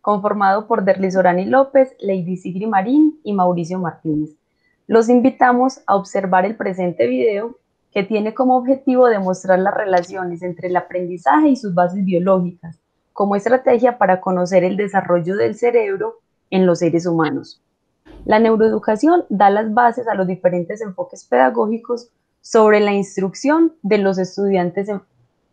conformado por Derlis Orani López, Lady Sigri Marín y Mauricio Martínez. Los invitamos a observar el presente video que tiene como objetivo demostrar las relaciones entre el aprendizaje y sus bases biológicas, como estrategia para conocer el desarrollo del cerebro en los seres humanos. La neuroeducación da las bases a los diferentes enfoques pedagógicos sobre la instrucción de los estudiantes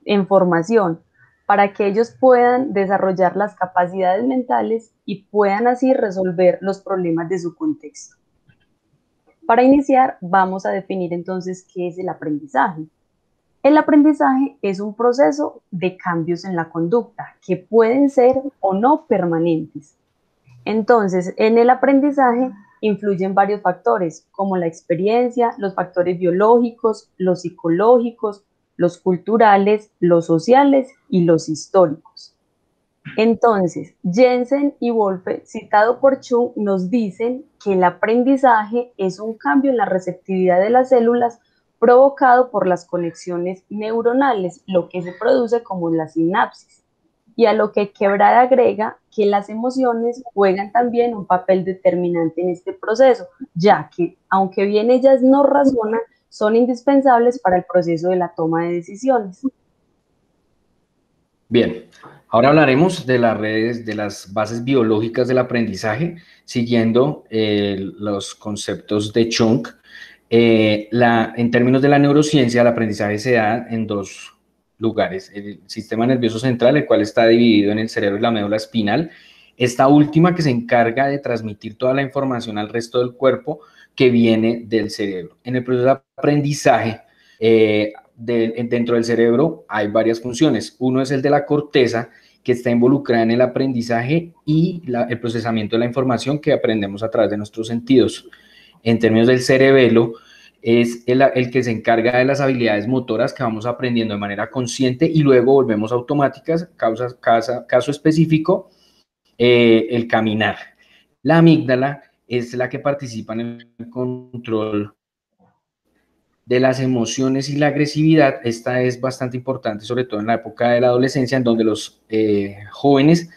en formación, para que ellos puedan desarrollar las capacidades mentales y puedan así resolver los problemas de su contexto. Para iniciar, vamos a definir entonces qué es el aprendizaje. El aprendizaje es un proceso de cambios en la conducta que pueden ser o no permanentes. Entonces, en el aprendizaje influyen varios factores, como la experiencia, los factores biológicos, los psicológicos, los culturales, los sociales y los históricos. Entonces, Jensen y Wolfe, citado por Chung, nos dicen que el aprendizaje es un cambio en la receptividad de las células provocado por las conexiones neuronales, lo que se produce como la sinapsis. Y a lo que Quebrad agrega que las emociones juegan también un papel determinante en este proceso, ya que, aunque bien ellas no razonan, son indispensables para el proceso de la toma de decisiones. Bien, ahora hablaremos de las redes, de las bases biológicas del aprendizaje, siguiendo los conceptos de Chung. En términos de la neurociencia, el aprendizaje se da en dos lugares: el sistema nervioso central, el cual está dividido en el cerebro y la médula espinal, esta última que se encarga de transmitir toda la información al resto del cuerpo que viene del cerebro. En el proceso de aprendizaje, dentro del cerebro hay varias funciones. Uno es el de la corteza, que está involucrada en el aprendizaje y el procesamiento de la información que aprendemos a través de nuestros sentidos. En términos del cerebelo, es el que se encarga de las habilidades motoras que vamos aprendiendo de manera consciente y luego volvemos automáticas. Caso específico, el caminar. La amígdala es la que participa en el control de las emociones y la agresividad. Esta es bastante importante, sobre todo en la época de la adolescencia, en donde los jóvenes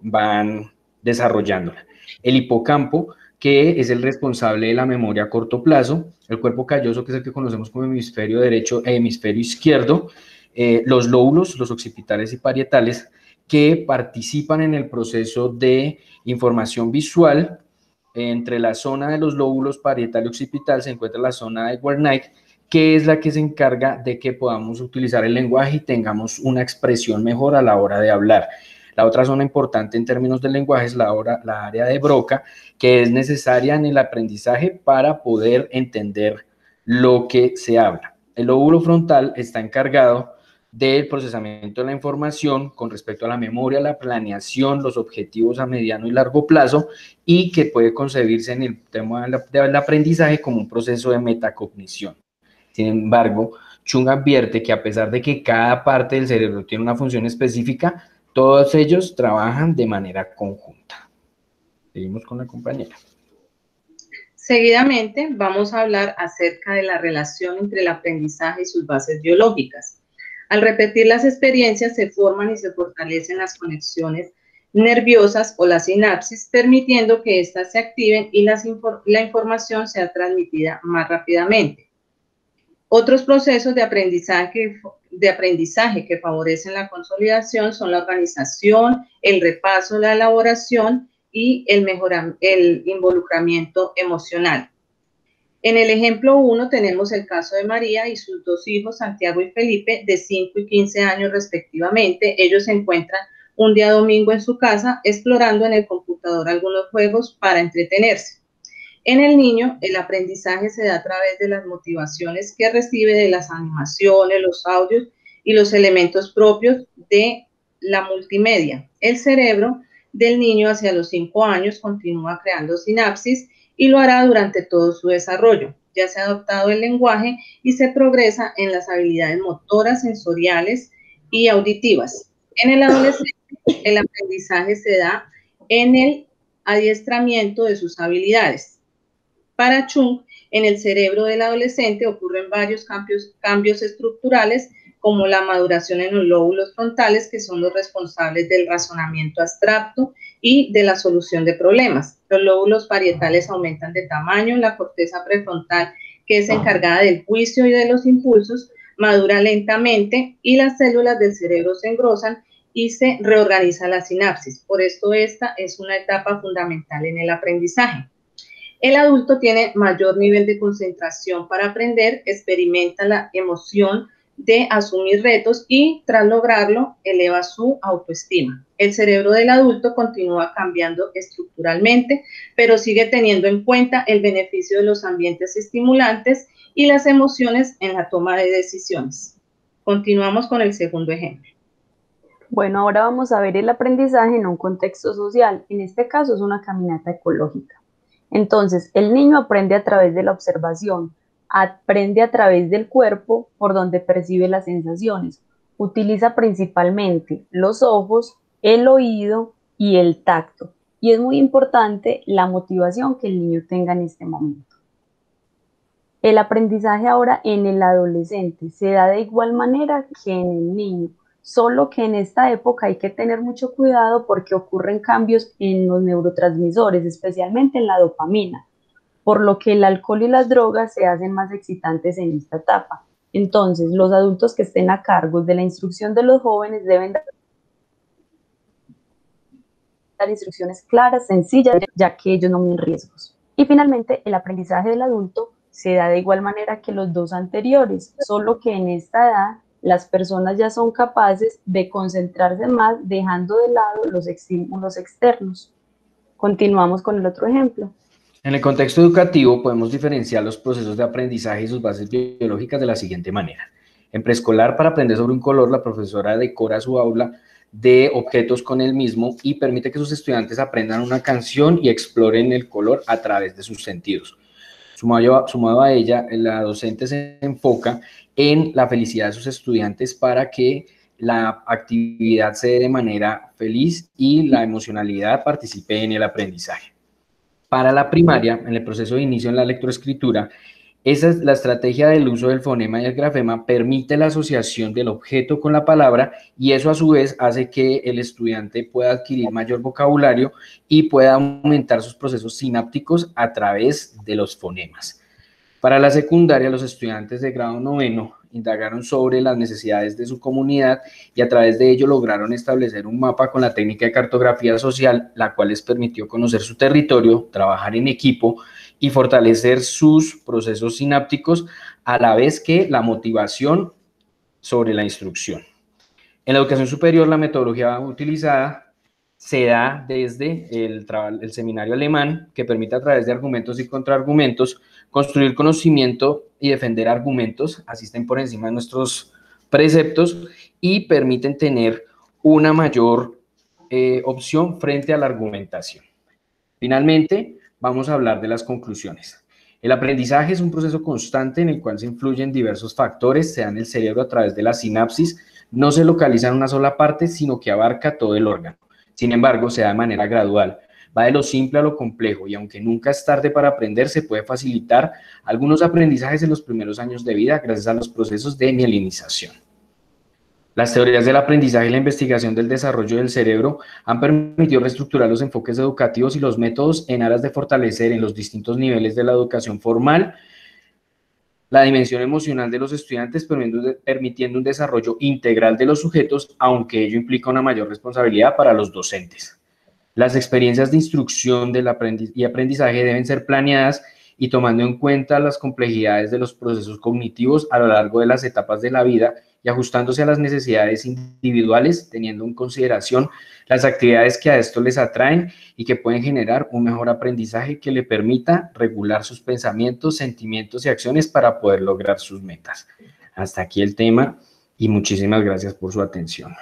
van desarrollándola. El hipocampo, que es el responsable de la memoria a corto plazo, el cuerpo calloso, que es el que conocemos como hemisferio derecho e hemisferio izquierdo, los lóbulos, los occipitales y parietales, que participan en el proceso de información visual. Entre la zona de los lóbulos parietal y occipital se encuentra la zona de Wernicke, que es la que se encarga de que podamos utilizar el lenguaje y tengamos una expresión mejor a la hora de hablar. La otra zona importante en términos del lenguaje es la área de Broca, que es necesaria en el aprendizaje para poder entender lo que se habla. El lóbulo frontal está encargado del procesamiento de la información con respecto a la memoria, la planeación, los objetivos a mediano y largo plazo, y que puede concebirse en el tema del aprendizaje como un proceso de metacognición. Sin embargo, Chung advierte que a pesar de que cada parte del cerebro tiene una función específica, todos ellos trabajan de manera conjunta. Seguimos con la compañera. Seguidamente vamos a hablar acerca de la relación entre el aprendizaje y sus bases biológicas. Al repetir las experiencias se forman y se fortalecen las conexiones nerviosas o la sinapsis, permitiendo que éstas se activen y la información sea transmitida más rápidamente. Otros procesos de aprendizaje que favorecen la consolidación son la organización, el repaso, la elaboración y el involucramiento emocional. En el ejemplo 1 tenemos el caso de María y sus dos hijos, Santiago y Felipe, de 5 y 15 años respectivamente. Ellos se encuentran un día domingo en su casa explorando en el computador algunos juegos para entretenerse. En el niño, el aprendizaje se da a través de las motivaciones que recibe de las animaciones, los audios y los elementos propios de la multimedia. El cerebro del niño hacia los 5 años continúa creando sinapsis y lo hará durante todo su desarrollo. Ya se ha adoptado el lenguaje y se progresa en las habilidades motoras, sensoriales y auditivas. En el adolescente, el aprendizaje se da en el adiestramiento de sus habilidades. Para Chung, en el cerebro del adolescente ocurren varios cambios estructurales, como la maduración en los lóbulos frontales, que son los responsables del razonamiento abstracto, y de la solución de problemas. Los lóbulos parietales aumentan de tamaño, la corteza prefrontal, que es encargada del juicio y de los impulsos, madura lentamente y las células del cerebro se engrosan y se reorganiza la sinapsis. Por esto esta es una etapa fundamental en el aprendizaje. El adulto tiene mayor nivel de concentración para aprender, experimenta la emoción de asumir retos y, tras lograrlo, eleva su autoestima. El cerebro del adulto continúa cambiando estructuralmente, pero sigue teniendo en cuenta el beneficio de los ambientes estimulantes y las emociones en la toma de decisiones. Continuamos con el segundo ejemplo. Bueno, ahora vamos a ver el aprendizaje en un contexto social. En este caso es una caminata ecológica. Entonces, el niño aprende a través de la observación, aprende a través del cuerpo por donde percibe las sensaciones. Utiliza principalmente los ojos, el oído y el tacto. Y es muy importante la motivación que el niño tenga en este momento. El aprendizaje ahora en el adolescente se da de igual manera que en el niño, solo que en esta época hay que tener mucho cuidado porque ocurren cambios en los neurotransmisores, especialmente en la dopamina, por lo que el alcohol y las drogas se hacen más excitantes en esta etapa. Entonces, los adultos que estén a cargo de la instrucción de los jóvenes deben dar instrucciones claras, sencillas, ya que ellos no miden riesgos. Y finalmente, el aprendizaje del adulto se da de igual manera que los dos anteriores, solo que en esta edad las personas ya son capaces de concentrarse más, dejando de lado los estímulos externos. Continuamos con el otro ejemplo. En el contexto educativo podemos diferenciar los procesos de aprendizaje y sus bases biológicas de la siguiente manera. En preescolar, para aprender sobre un color, la profesora decora su aula de objetos con el mismo y permite que sus estudiantes aprendan una canción y exploren el color a través de sus sentidos. Sumado a ella, la docente se enfoca en la felicidad de sus estudiantes para que la actividad se dé de manera feliz y la emocionalidad participe en el aprendizaje. Para la primaria, en el proceso de inicio en la lectoescritura, esa es la estrategia del uso del fonema y el grafema, permite la asociación del objeto con la palabra y eso a su vez hace que el estudiante pueda adquirir mayor vocabulario y pueda aumentar sus procesos sinápticos a través de los fonemas. Para la secundaria, los estudiantes de grado 9 indagaron sobre las necesidades de su comunidad y a través de ello lograron establecer un mapa con la técnica de cartografía social, la cual les permitió conocer su territorio, trabajar en equipo y fortalecer sus procesos sinápticos, a la vez que la motivación sobre la instrucción. En la educación superior, la metodología utilizada se da desde el seminario alemán, que permite a través de argumentos y contraargumentos construir conocimiento y defender argumentos, asisten por encima de nuestros preceptos y permiten tener una mayor opción frente a la argumentación. Finalmente, vamos a hablar de las conclusiones. El aprendizaje es un proceso constante en el cual se influyen diversos factores, se da en el cerebro a través de la sinapsis, no se localiza en una sola parte, sino que abarca todo el órgano. Sin embargo, se da de manera gradual, va de lo simple a lo complejo y aunque nunca es tarde para aprender, se puede facilitar algunos aprendizajes en los primeros años de vida gracias a los procesos de mielinización. Las teorías del aprendizaje y la investigación del desarrollo del cerebro han permitido reestructurar los enfoques educativos y los métodos en aras de fortalecer en los distintos niveles de la educación formal la dimensión emocional de los estudiantes, permitiendo un desarrollo integral de los sujetos, aunque ello implica una mayor responsabilidad para los docentes. Las experiencias de instrucción y aprendizaje deben ser planeadas y tomando en cuenta las complejidades de los procesos cognitivos a lo largo de las etapas de la vida y ajustándose a las necesidades individuales, teniendo en consideración las actividades que a esto les atraen y que pueden generar un mejor aprendizaje que le permita regular sus pensamientos, sentimientos y acciones para poder lograr sus metas. Hasta aquí el tema y muchísimas gracias por su atención.